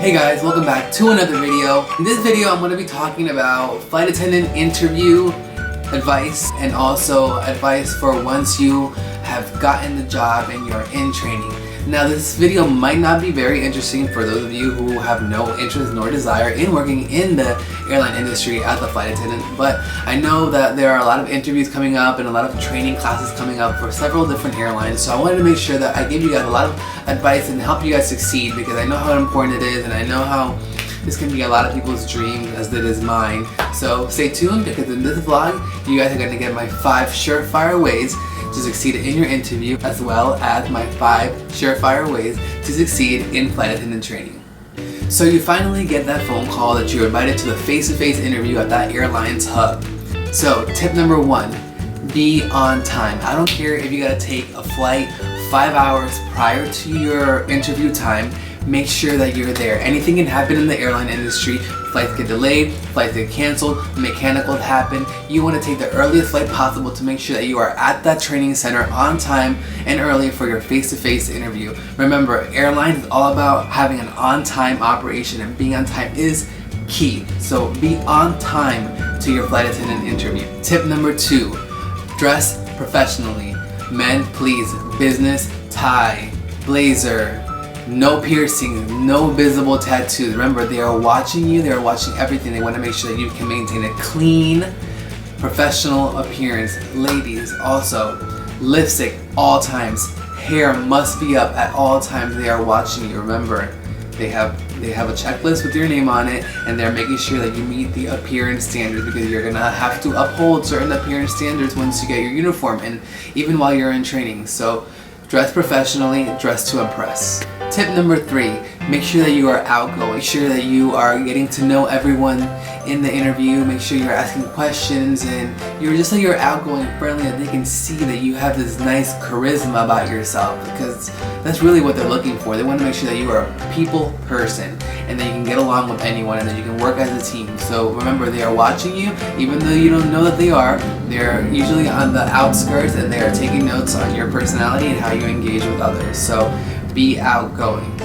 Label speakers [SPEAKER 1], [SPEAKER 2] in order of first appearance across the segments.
[SPEAKER 1] Hey guys, welcome back to another video. In this video I'm going to be talking about flight attendant interview advice and also advice for once you have gotten the job and you're in training. Now this video might not be very interesting for those of you who have no interest nor desire in working in the airline industry as a flight attendant, but I know that there are a lot of interviews coming up and a lot of training classes coming up for several different airlines, so I wanted to make sure that I give you guys a lot of advice and help you guys succeed, because I know how important it is and I know how this can be a lot of people's dream as it is mine. So stay tuned, because in this vlog you guys are going to get my 5 surefire ways to succeed in your interview, as well as my 5 surefire ways to succeed in flight attendant training. So you finally get that phone call that you're invited to the face-to-face interview at that airline's hub. So tip number 1, be on time. I don't care if you gotta take a flight 5 hours prior to your interview time. Make sure that you're there. Anything can happen in the airline industry. Flights get delayed, flights get canceled, mechanicals happen. You want to take the earliest flight possible to make sure that you are at that training center on time and early for your face-to-face interview. Remember, airlines is all about having an on-time operation, and being on time is key. So be on time to your flight attendant interview. Tip number 2, dress professionally. Men, please, business tie, blazer. No piercings, no visible tattoos. Remember, they are watching you, they are watching everything. They want to make sure that you can maintain a clean, professional appearance. Ladies, also, lipstick all times. Hair must be up at all times. They are watching you. Remember, they have a checklist with your name on it, and they're making sure that you meet the appearance standards, because you're gonna have to uphold certain appearance standards once you get your uniform and even while you're in training. So dress professionally, dress to impress. Tip number 3, make sure that you are outgoing. Make sure that you are getting to know everyone in the interview. Make sure you're asking questions and you're outgoing and friendly, that they can see that you have this nice charisma about yourself, because that's really what they're looking for. They want to make sure that you are a people person and that you can get along with anyone and that you can work as a team. So remember, they are watching you, even though you don't know that they are. They're usually on the outskirts and they are taking notes on your personality and how you engage with others. So be outgoing.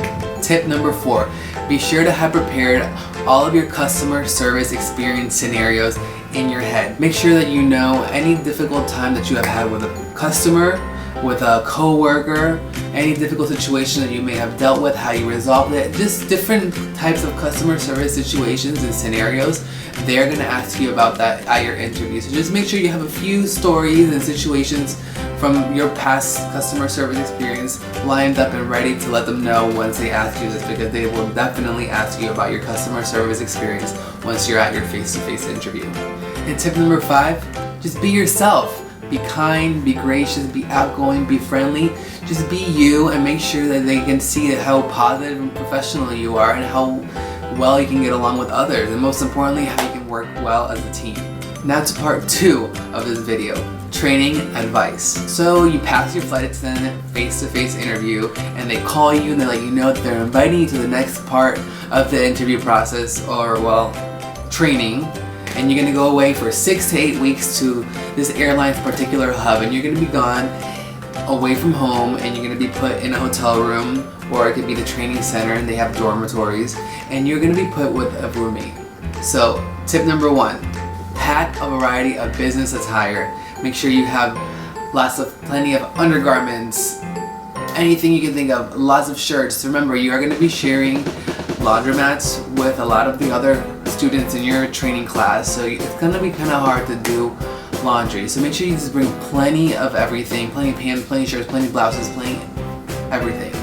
[SPEAKER 1] Tip number 4, be sure to have prepared all of your customer service experience scenarios in your head. Make sure that you know any difficult time that you have had with a customer, with a co-worker, any difficult situation that you may have dealt with, how you resolved it, just different types of customer service situations and scenarios. They're going to ask you about that at your interview. So just make sure you have a few stories and situations from your past customer service experience lined up and ready to let them know once they ask you this, because they will definitely ask you about your customer service experience once you're at your face-to-face interview. And tip number 5, just be yourself. Be kind, be gracious, be outgoing, be friendly. Just be you, and make sure that they can see how positive and professional you are and how well you can get along with others, and most importantly, how you can work well as a team. Now to part 2 of this video, training advice. So you pass your flight attendant face-to-face interview and they call you and they let you know that they're inviting you to the next part of the interview process, or well, training. And you're going to go away for 6 to 8 weeks to this airline's particular hub, and you're going to be gone away from home, and you're going to be put in a hotel room, or it could be the training center and they have dormitories, and you're going to be put with a roommate. So tip number 1, pack a variety of business attire. Make sure you have plenty of undergarments, anything you can think of, lots of shirts. Remember, you are going to be sharing laundromats with a lot of the other students in your training class, so it's going to be kind of hard to do laundry. So make sure you just bring plenty of everything, plenty of pants, plenty of shirts, plenty of blouses, plenty everything.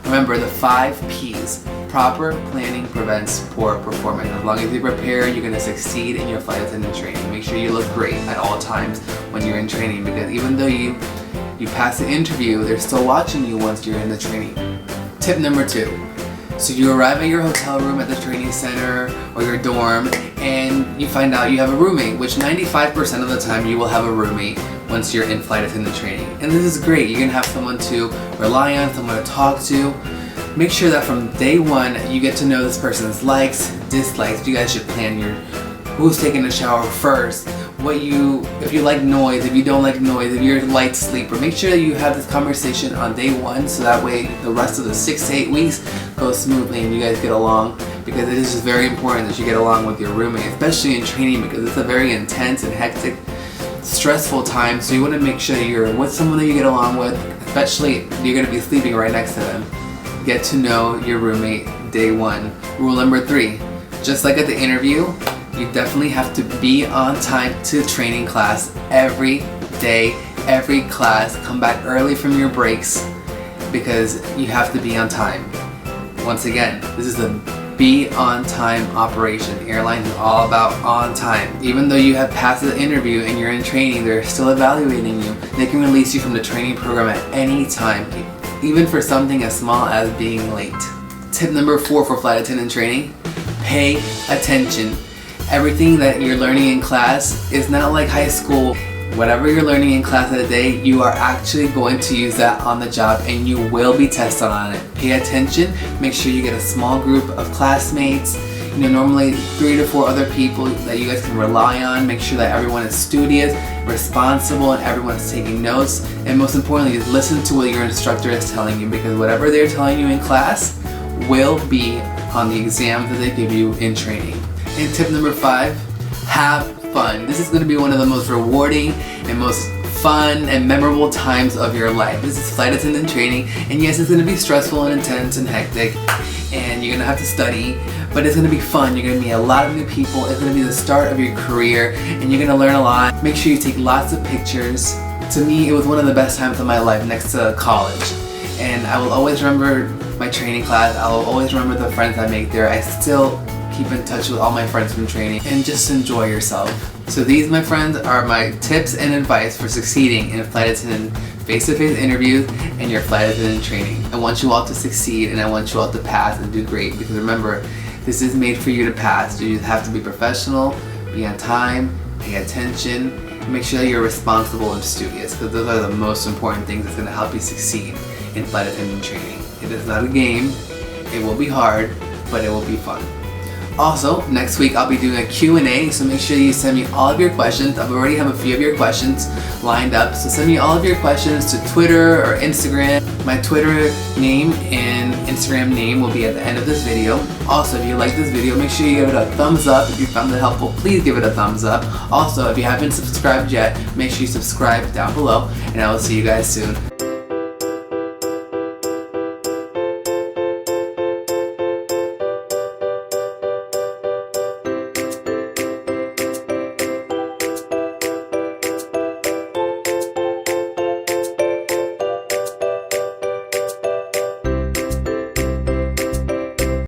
[SPEAKER 1] Remember the 5 P's. Proper planning prevents poor performance. As long as you prepare, you're going to succeed in your flight attendant training. Make sure you look great at all times when you're in training, because even though you pass the interview, they're still watching you once you're in the training. Tip number 2. So you arrive at your hotel room at the training center or your dorm, and you find out you have a roommate, which 95% of the time you will have a roommate once you're in flight attendant training. And this is great. You're going to have someone to rely on, someone to talk to. Make sure that from day 1 you get to know this person's likes, dislikes. You guys should plan who's taking a shower first, if you like noise, if you don't like noise, if you're a light sleeper, make sure that you have this conversation on day 1 so that way the rest of the 6 to 8 weeks goes smoothly and you guys get along, because it is just very important that you get along with your roommate, especially in training, because it's a very intense and hectic, stressful time. So you want to make sure you're with someone that you get along with, especially you're going to be sleeping right next to them. Get to know your roommate day 1. Rule number 3, just like at the interview, you definitely have to be on time to training class every day, every class. Come back early from your breaks because you have to be on time. Once again, this is a be on time operation. Airlines is all about on time. Even though you have passed the interview and you're in training, they're still evaluating you. They can release you from the training program at any time, even for something as small as being late. Tip number 4 for flight attendant training, pay attention. Everything that you're learning in class is not like high school. Whatever you're learning in class that day, you are actually going to use that on the job and you will be tested on it. Pay attention, make sure you get a small group of classmates, normally 3 to 4 other people that you guys can rely on. Make sure that everyone is studious, responsible, and everyone is taking notes. And most importantly, is listen to what your instructor is telling you, because whatever they're telling you in class will be on the exams that they give you in training. And tip number 5, have fun. This is going to be one of the most rewarding and most fun and memorable times of your life. This is flight attendant training, and yes, it's going to be stressful and intense and hectic, and you're going to have to study, but it's going to be fun. You're going to meet a lot of new people. It's going to be the start of your career, and you're going to learn a lot. Make sure you take lots of pictures. To me, it was one of the best times of my life next to college, and I will always remember my training class. I will always remember the friends I make there. I still keep in touch with all my friends from training, and just enjoy yourself. So these, my friends, are my tips and advice for succeeding in flight attendant face-to-face interviews and your flight attendant training. I want you all to succeed, and I want you all to pass and do great, because remember, this is made for you to pass. You have to be professional, be on time, pay attention, and make sure that you're responsible and studious, because those are the most important things that's going to help you succeed in flight attendant training. It is not a game. It will be hard, but it will be fun. Also, next week I'll be doing a Q&A, so make sure you send me all of your questions. I already have a few of your questions lined up, so send me all of your questions to Twitter or Instagram. My Twitter name and Instagram name will be at the end of this video. Also, if you like this video, make sure you give it a thumbs up. If you found it helpful, please give it a thumbs up. Also, if you haven't subscribed yet, make sure you subscribe down below, and I will see you guys soon.